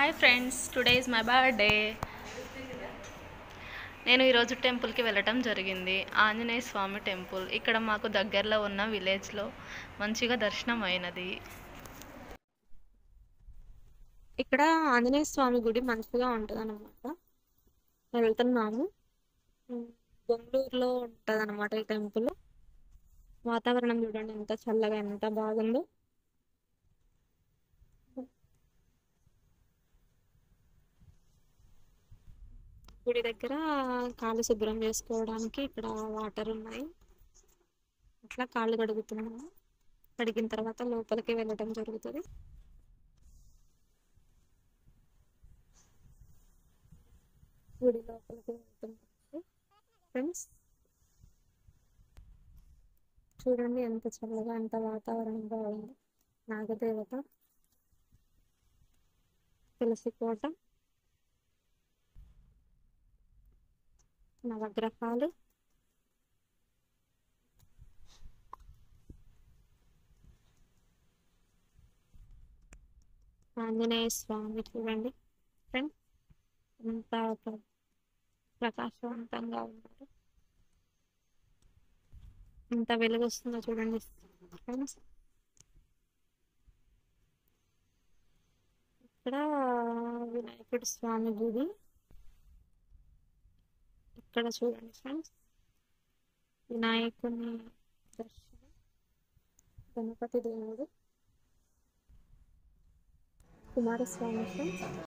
Hi friends, today is my birthday. నేను ఈరోజు టెంపుల్కి వెళ్ళటం జరిగింది. ఆంజనేయ స్వామి టెంపుల్ ఇక్కడ మాకు దగ్గరలో ఉన్న విలేజ్లో మంచిగా దర్శనం అయినది. ఇక్కడ ఆంజనేయ స్వామి గుడి మంచిగా ఉంటుంది అనమాట. వెళ్తున్నాము. బెంగళూరులో ఉంటుంది అనమాట ఈ టెంపుల్. వాతావరణం చూడండి ఎంత చల్లగా ఎంత బాగుందో. గుడి దగ్గర కాళ్ళు శుభ్రం చేసుకోవడానికి ఇక్కడ వాటర్ ఉన్నాయి. అట్లా కాళ్ళు కడుగుతున్నాము. కడిగిన తర్వాత లోపలికి వెళ్ళటం జరుగుతుంది. గుడి లోపలికి వెళ్తున్నాము ఫ్రెండ్స్. చూడండి ఎంత చల్లగా ఎంత వాతావరణం బాగుంది. నాగదేవత, తులసి కోట, నవగ్రహాలు, ఆంజనేయ స్వామి చూడండి ఫ్రెండ్స్ ఎంత ప్రకాశవంతంగా ఉన్నారు. ఎంత వెలుగు వస్తుందో చూడండి ఫ్రెండ్స్. ఇక్కడ వినాయకుడి స్వామి గుడి ఇక్కడ చూడండి ఫ్రెండ్స్. వినాయకుని దర్శనం, గణపతి దేవుడు, కుమారస్వామి ఫ్రెండ్స్.